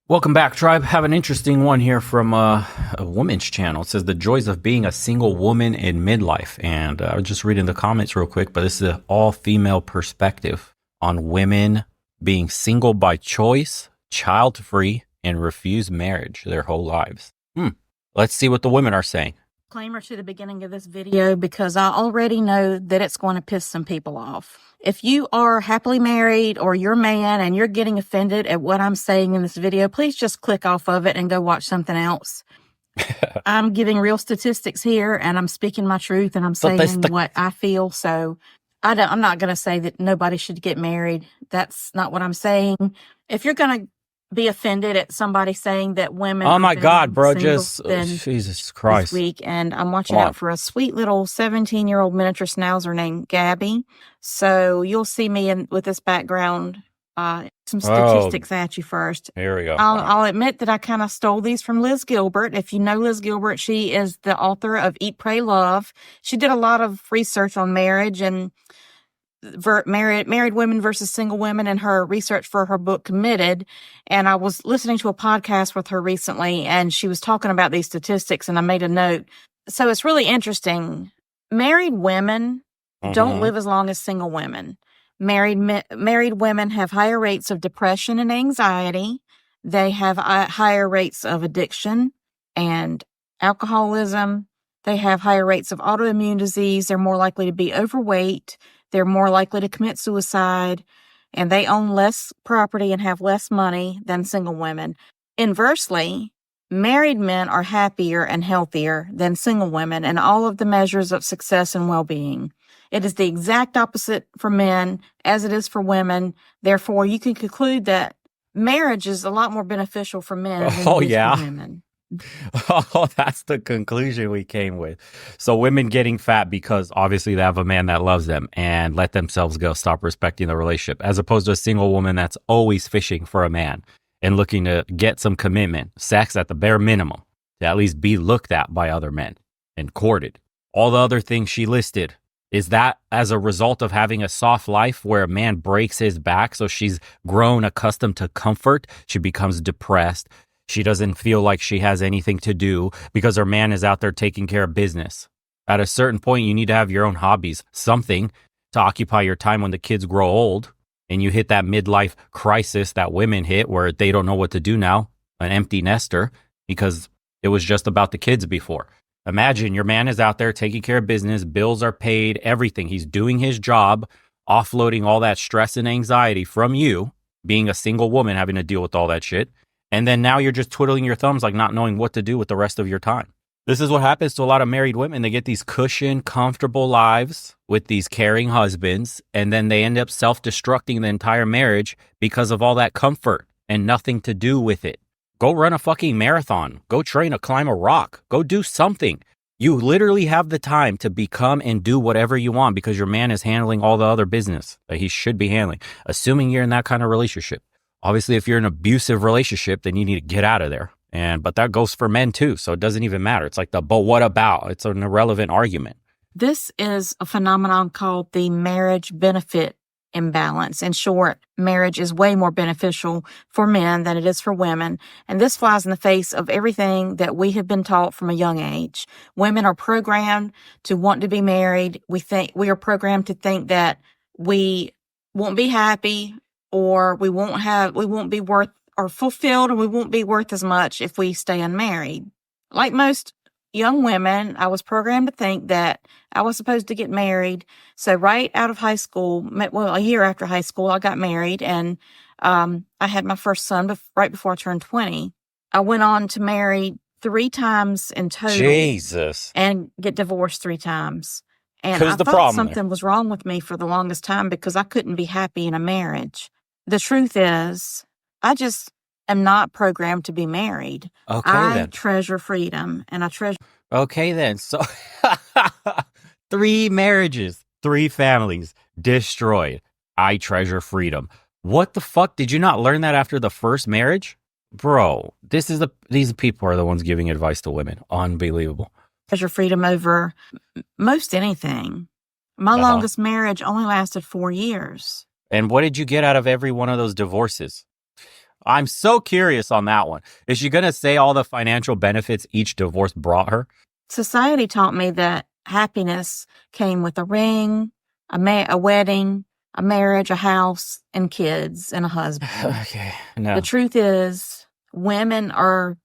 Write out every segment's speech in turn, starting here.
Welcome back, tribe. Have an interesting one here from a woman's channel. It says the joys of being a single woman in midlife. And I was just reading the comments real quick, but this is an all-female perspective on women being single by choice, child-free, and refuse marriage their whole lives. Let's see what the women are saying. Disclaimer to the beginning of this video because I already know that it's going to piss some people off. If you are happily married or you're a man and you're getting offended at what I'm saying in this video, please just click off of it and go watch something else. I'm giving real statistics here and I'm speaking my truth and I'm saying what I feel. So I'm not going to say that nobody should get married. That's not what I'm saying. If you're going to be offended at somebody saying that women. Oh my God, bro! Jesus Christ! This week, and I'm watching out for a sweet little 17-year-old miniature schnauzer named Gabby. So you'll see me with this background. Some statistics at you first. Here we go. I'll admit that I kind of stole these from Liz Gilbert. If you know Liz Gilbert, she is the author of Eat, Pray, Love. She did a lot of research on marriage and married women versus single women in her research for her book Committed. And I was listening to a podcast with her recently and she was talking about these statistics and I made a note. So it's really interesting. Married women don't live as long as single women. Married women have higher rates of depression and anxiety. They have higher rates of addiction and alcoholism. They have higher rates of autoimmune disease. They're more likely to be overweight. They're more likely to commit suicide, and they own less property and have less money than single women. Inversely, married men are happier and healthier than single women in all of the measures of success and well-being. It is the exact opposite for men as it is for women. Therefore, you can conclude that marriage is a lot more beneficial for men than it is for women. Oh, that's the conclusion we came with. So women getting fat because obviously they have a man that loves them and let themselves go, stop respecting the relationship, as opposed to a single woman that's always fishing for a man and looking to get some commitment, sex at the bare minimum, to at least be looked at by other men and courted. All the other things she listed, is that as a result of having a soft life where a man breaks his back? So she's grown accustomed to comfort. She becomes depressed. She doesn't feel like she has anything to do because her man is out there taking care of business. At a certain point, you need to have your own hobbies, something to occupy your time when the kids grow old and you hit that midlife crisis that women hit where they don't know what to do now, an empty nester, because it was just about the kids before. Imagine your man is out there taking care of business, bills are paid, everything. He's doing his job, offloading all that stress and anxiety from you, being a single woman having to deal with all that shit. And then now you're just twiddling your thumbs, like not knowing what to do with the rest of your time. This is what happens to a lot of married women. They get these cushioned, comfortable lives with these caring husbands, and then they end up self-destructing the entire marriage because of all that comfort and nothing to do with it. Go run a fucking marathon. Go train to climb a rock. Go do something. You literally have the time to become and do whatever you want because your man is handling all the other business that he should be handling, assuming you're in that kind of relationship. Obviously, if you're in an abusive relationship, then you need to get out of there. But that goes for men too. So it doesn't even matter. It's like but what about? It's an irrelevant argument. This is a phenomenon called the marriage benefit imbalance. In short, marriage is way more beneficial for men than it is for women. And this flies in the face of everything that we have been taught from a young age. Women are programmed to want to be married. We are programmed to think that we won't be happy, or we won't be worth or fulfilled, and we won't be worth as much if we stay unmarried. Like most young women, I was programmed to think that I was supposed to get married. So right out of high school, a year after high school, I got married, and I had my first son right before I turned 20. I went on to marry 3 times in total. Jesus. And get divorced 3 times. And I thought something was wrong with me for the longest time because I couldn't be happy in a marriage. The truth is, I just am not programmed to be married. I treasure freedom, and I treasure. Okay, then. So 3 marriages, 3 families destroyed. I treasure freedom. What the fuck? Did you not learn that after the first marriage? Bro, these people are the ones giving advice to women. Unbelievable. Treasure freedom over most anything. My longest marriage only lasted 4 years. And what did you get out of every one of those divorces? I'm so curious on that one. Is she going to say all the financial benefits each divorce brought her? Society taught me that happiness came with a ring, a wedding, a marriage, a house, and kids, and a husband. Okay, no. The truth is, women are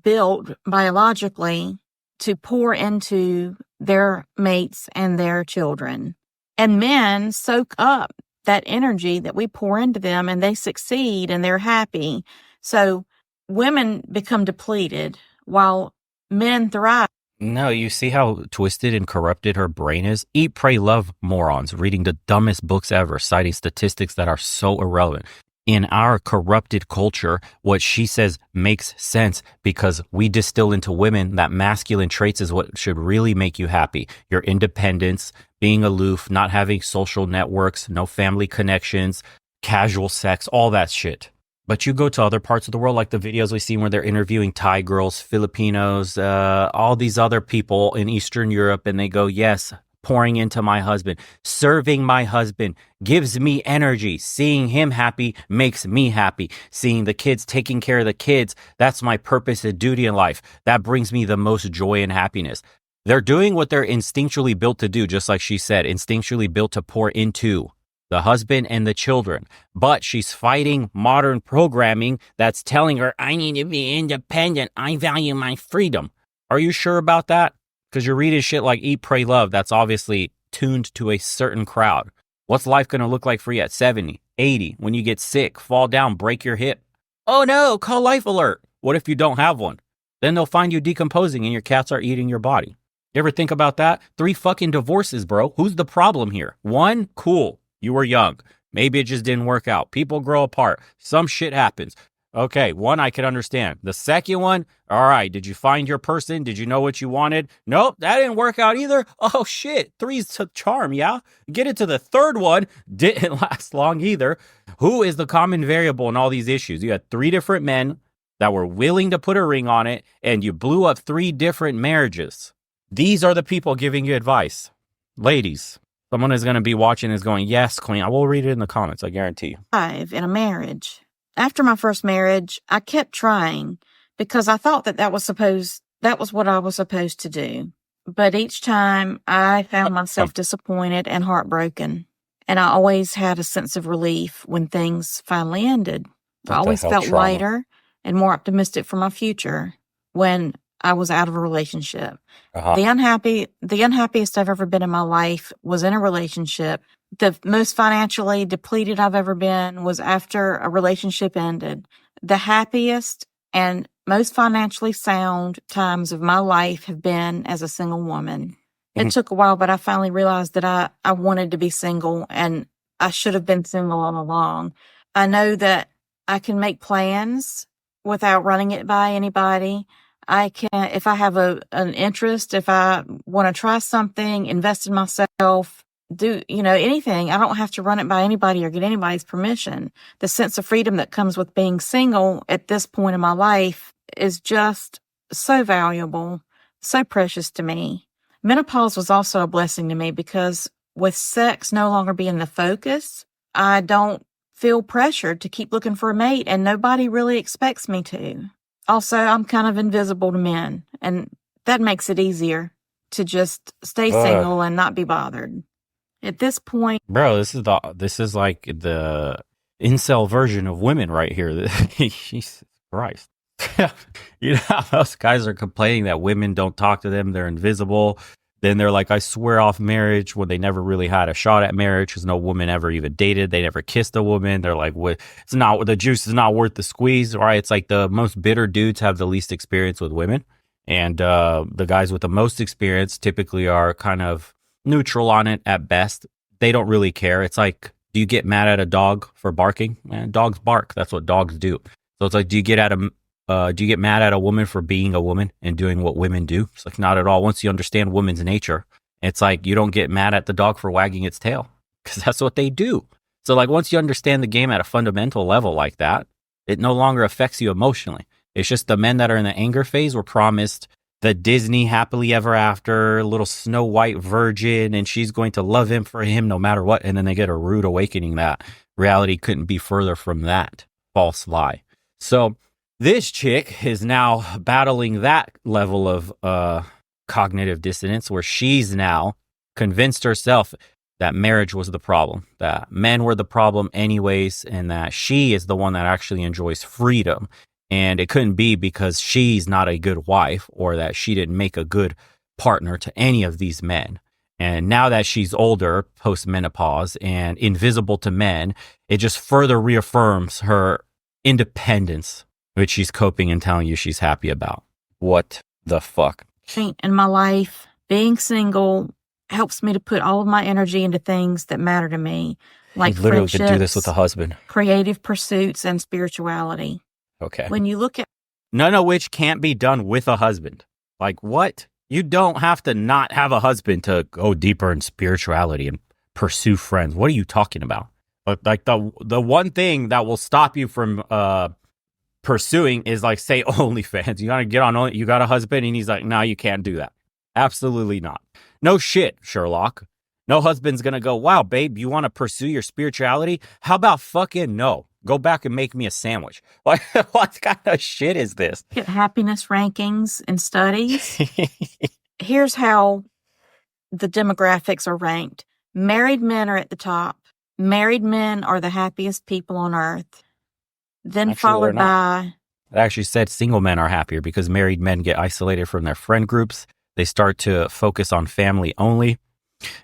built biologically to pour into their mates and their children. And men soak up that energy that we pour into them, and they succeed and they're happy. So women become depleted while men thrive. No, you see how twisted and corrupted her brain is? Eat, Pray, Love morons reading the dumbest books ever, citing statistics that are so irrelevant. In our corrupted culture, what she says makes sense because we distill into women that masculine traits is what should really make you happy. Your independence, being aloof, not having social networks, no family connections, casual sex, all that shit. But you go to other parts of the world, like the videos we see where they're interviewing Thai girls, Filipinos, all these other people in Eastern Europe, and they go, yes, pouring into my husband, serving my husband gives me energy. Seeing him happy makes me happy. Seeing the kids, taking care of the kids, that's my purpose and duty in life. That brings me the most joy and happiness. They're doing what they're instinctually built to do, just like she said, instinctually built to pour into the husband and the children. But she's fighting modern programming that's telling her, I need to be independent. I value my freedom. Are you sure about that? Because you're reading shit like Eat, Pray, Love that's obviously tuned to a certain crowd. What's life going to look like for you at 70, 80, when you get sick, fall down, break your hip? Oh no, call Life Alert. What if you don't have one? Then they'll find you decomposing and your cats are eating your body. You ever think about that? 3 fucking divorces, bro. Who's the problem here? 1, cool. You were young. Maybe it just didn't work out. People grow apart. Some shit happens. Okay, 1 I could understand. The second one, all right, did you find your person? Did you know what you wanted? Nope, that didn't work out either. Oh shit, 3's to charm, yeah? Get it to the 3rd one, didn't last long either. Who is the common variable in all these issues? You had 3 different men that were willing to put a ring on it, and you blew up 3 different marriages. These are the people giving you advice. Ladies, someone is going to be watching is going, yes, queen. I will read it in the comments, I guarantee you. In a marriage. After my first marriage, I kept trying because I thought that was what I was supposed to do. But each time I found myself disappointed and heartbroken. And I always had a sense of relief when things finally ended. I always felt lighter and more optimistic for my future when I was out of a relationship. The unhappiest I've ever been in my life was in a relationship. The most financially depleted I've ever been was after a relationship ended. The happiest and most financially sound times of my life have been as a single woman. It took a while, but I finally realized that I wanted to be single, and I should have been single all along. I know that I can make plans without running it by anybody. I can, if I have an interest, if I want to try something, invest in myself, do, anything. I don't have to run it by anybody or get anybody's permission. The sense of freedom that comes with being single at this point in my life is just so valuable, so precious to me. Menopause was also a blessing to me because with sex no longer being the focus, I don't feel pressured to keep looking for a mate, and nobody really expects me to. Also, I'm kind of invisible to men, and that makes it easier to just stay single and not be bothered. At this point, bro, this is like the incel version of women right here. Jesus Christ. You know how most guys are complaining that women don't talk to them, they're invisible. Then they're like, I swear off marriage, when they never really had a shot at marriage because no woman ever even dated. They never kissed a woman. They're like, what? It's not, the juice is not worth the squeeze, right? It's like the most bitter dudes have the least experience with women. And the guys with the most experience typically are kind of neutral on it at best. They don't really care. It's like, do you get mad at a dog for barking? Man, dogs bark. That's what dogs do. So it's like, do you get mad at a woman for being a woman and doing what women do? It's like, not at all. Once you understand women's nature, it's like you don't get mad at the dog for wagging its tail because that's what they do. So like once you understand the game at a fundamental level like that, it no longer affects you emotionally. It's just the men that are in the anger phase were promised the Disney happily ever after, little Snow White virgin, and she's going to love him for him no matter what. And then they get a rude awakening that reality couldn't be further from that false lie. So this chick is now battling that level of cognitive dissonance where she's now convinced herself that marriage was the problem, that men were the problem anyways, and that she is the one that actually enjoys freedom. And it couldn't be because she's not a good wife or that she didn't make a good partner to any of these men. And now that she's older, post-menopause, and invisible to men, it just further reaffirms her independence, which she's coping and telling you she's happy about. What the fuck? In my life, being single helps me to put all of my energy into things that matter to me, like You literally friendships, could do this with a husband. creative pursuits, and spirituality. Okay. When you look at None of which can't be done with a husband. Like what? You don't have to not have a husband to go deeper in spirituality and pursue friends. What are you talking about? Like the one thing that will stop you from pursuing is like, say, OnlyFans. You gotta get on only. You got a husband, and he's like, no, you can't do that. Absolutely not. No shit, Sherlock. No husband's gonna go, wow, babe, you want to pursue your spirituality? How about fucking no? Go back and make me a sandwich. Like, what kind of shit is this? happiness rankings and studies, here's how the demographics are ranked. Married men are at the top. Married men are the happiest people on earth. Then Actually, followed they're not. by It actually said single men are happier because married men get isolated from their friend groups. They start to focus on family only.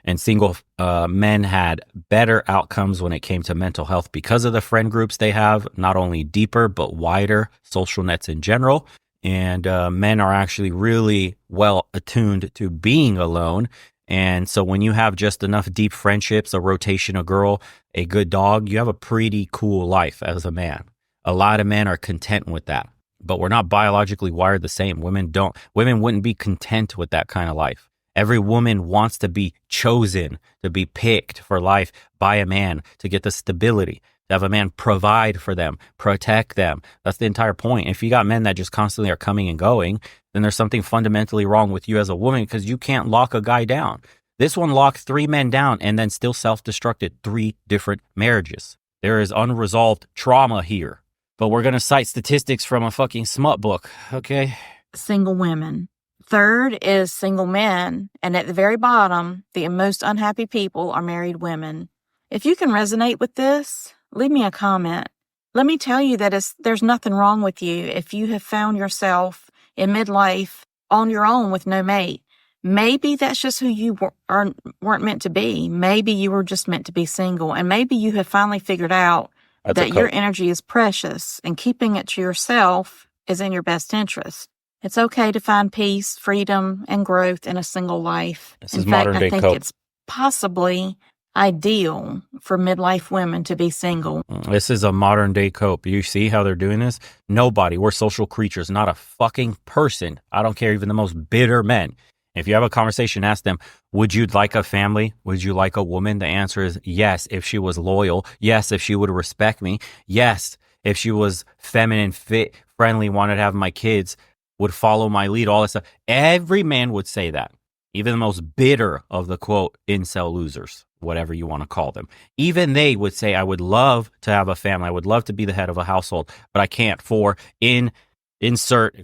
And single men had better outcomes when it came to mental health because of the friend groups they have, not only deeper, but wider social nets in general. And men are actually really well attuned to being alone. And so when you have just enough deep friendships, a rotation, a girl, a good dog, you have a pretty cool life as a man. A lot of men are content with that, but we're not biologically wired the same. Women wouldn't be content with that kind of life. Every woman wants to be chosen, to be picked for life by a man, to get the stability, to have a man provide for them, protect them. That's the entire point. If you got men that just constantly are coming and going, then there's something fundamentally wrong with you as a woman because you can't lock a guy down. This one locked 3 men down and then still self-destructed 3 different marriages. There is unresolved trauma here. But we're going to cite statistics from a fucking smut book, okay? single women. Third is single men. And at the very bottom, the most unhappy people are married women. If you can resonate with this, leave me a comment. Let me tell you that there's nothing wrong with you if you have found yourself in midlife on your own with no mate. Maybe that's just who you weren't meant to be. Maybe you were just meant to be single. And maybe you have finally figured out that your energy is precious and keeping it to yourself is in your best interest. It's okay to find peace, freedom, and growth in a single life. This is modern day I think cope. it's possibly ideal for midlife women to be single. This is a modern day cope. You see how they're doing this? Nobody. We're social creatures, not a fucking person. I don't care, even the most bitter men. If you have a conversation, ask them, would you like a family? Would you like a woman? The answer is yes, if she was loyal. Yes, if she would respect me. Yes, if she was feminine, fit, friendly, wanted to have my kids, would follow my lead, all that stuff. Every man would say that. Even the most bitter of the, quote, incel losers, whatever you want to call them. Even they would say, I would love to have a family. I would love to be the head of a household, but I can't for insert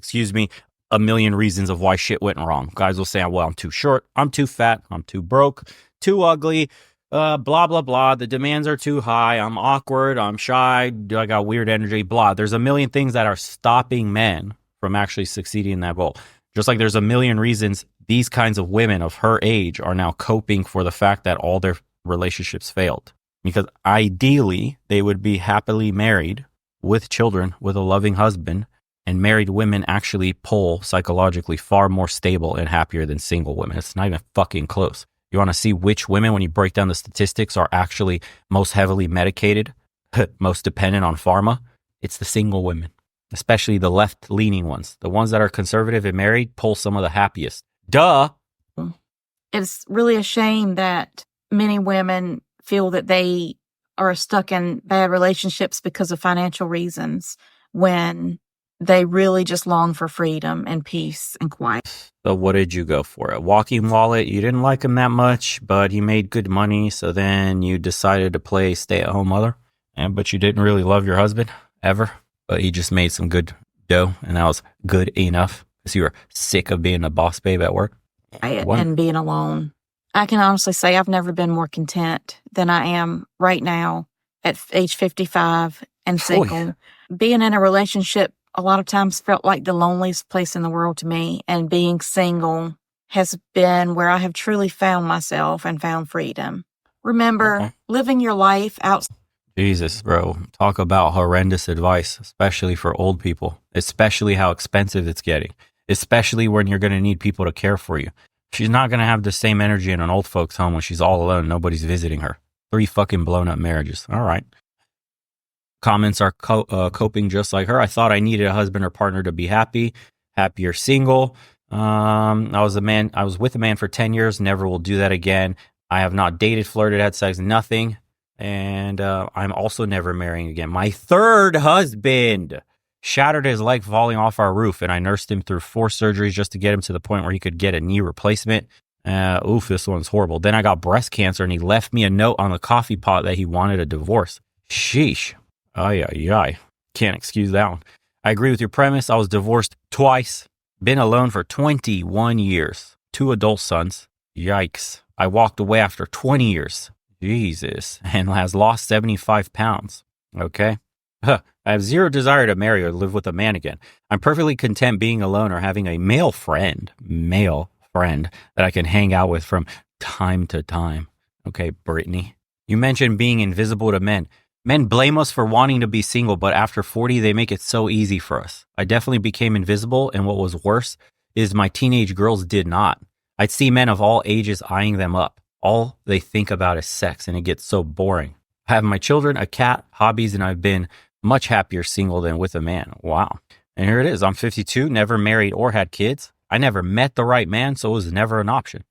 a million reasons of why shit went wrong. Guys will say, well, I'm too short, I'm too fat, I'm too broke, too ugly, blah, blah, blah. The demands are too high. I'm awkward, I'm shy, I got weird energy, blah. There's a million things that are stopping men from actually succeeding in that goal. Just like there's a million reasons these kinds of women of her age are now coping for the fact that all their relationships failed. Because ideally, they would be happily married with children, with a loving husband, and married women actually pull psychologically far more stable and happier than single women. It's not even fucking close. You want to see which women, when you break down the statistics, are actually most heavily medicated, most dependent on pharma? It's the single women, especially the left-leaning ones. The ones that are conservative and married pull some of the happiest. Duh. It's really a shame that many women feel that they are stuck in bad relationships because of financial reasons when they really just long for freedom and peace and quiet. So what did you go for? A walking wallet? You didn't like him that much, but he made good money. So then you decided to play stay-at-home mother. But you didn't really love your husband ever. but you just made some good dough, and that was good enough because you were sick of being a boss babe at work. And being alone. I can honestly say I've never been more content than I am right now at age 55 and single. Oh, yeah. Being in a relationship a lot of times felt like the loneliest place in the world to me, and being single has been where I have truly found myself and found freedom. Remember, living your life out. Jesus, bro. Talk about horrendous advice, especially for old people, especially how expensive it's getting, especially when you're going to need people to care for you. She's not going to have the same energy in an old folks home when she's all alone. Nobody's visiting her. 3 fucking blown up marriages. All right. Comments are coping just like her. I thought I needed a husband or partner to be happy. Happier single. I was with a man for 10 years. Never will do that again. I have not dated, flirted, had sex, nothing. And I'm also never marrying again. My 3rd husband shattered his leg falling off our roof, and I nursed him through 4 surgeries just to get him to the point where he could get a knee replacement. This one's horrible. Then I got breast cancer, and he left me a note on the coffee pot that he wanted a divorce. Sheesh. Ay, ay, ay. Can't excuse that one. I agree with your premise. I was divorced twice. Been alone for 21 years. 2 adult sons. Yikes. I walked away after 20 years. Jesus. And has lost 75 pounds. Okay. I have zero desire to marry or live with a man again. I'm perfectly content being alone or having a male friend that I can hang out with from time to time. Okay, Brittany. You mentioned being invisible to men. Men blame us for wanting to be single, but after 40, they make it so easy for us. I definitely became invisible, and what was worse is my teenage girls did not. I'd see men of all ages eyeing them up. All they think about is sex, and it gets so boring. I have my children, a cat, hobbies, and I've been much happier single than with a man. Wow. And here it is. I'm 52, never married or had kids. I never met the right man, so it was never an option.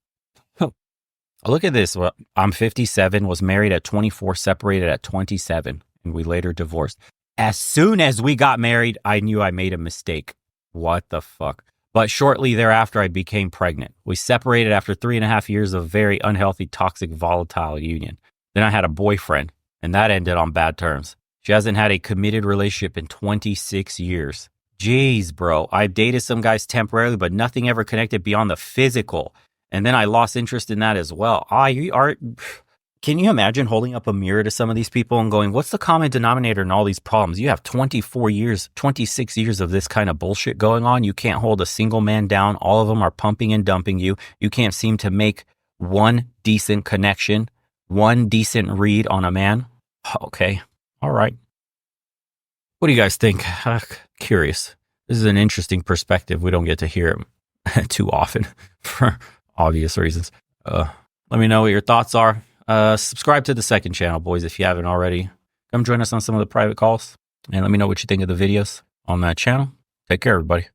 Look at this. Well, I'm 57, was married at 24, separated at 27, and we later divorced. As soon as we got married, I knew I made a mistake. What the fuck? But shortly thereafter, I became pregnant. We separated after 3.5 years of very unhealthy, toxic, volatile union. Then I had a boyfriend, and that ended on bad terms. She hasn't had a committed relationship in 26 years. Jeez, bro. I've dated some guys temporarily, but nothing ever connected beyond the physical. And then I lost interest in that as well. Can you imagine holding up a mirror to some of these people and going, what's the common denominator in all these problems? You have 24 years, 26 years of this kind of bullshit going on. You can't hold a single man down. All of them are pumping and dumping you. You can't seem to make one decent connection, one decent read on a man. Okay. All right. What do you guys think? Curious. This is an interesting perspective. We don't get to hear it too often for obvious reasons. Let me know what your thoughts are. Subscribe to the second channel, boys, if you haven't already. Come join us on some of the private calls and let me know what you think of the videos on that channel. Take care, everybody.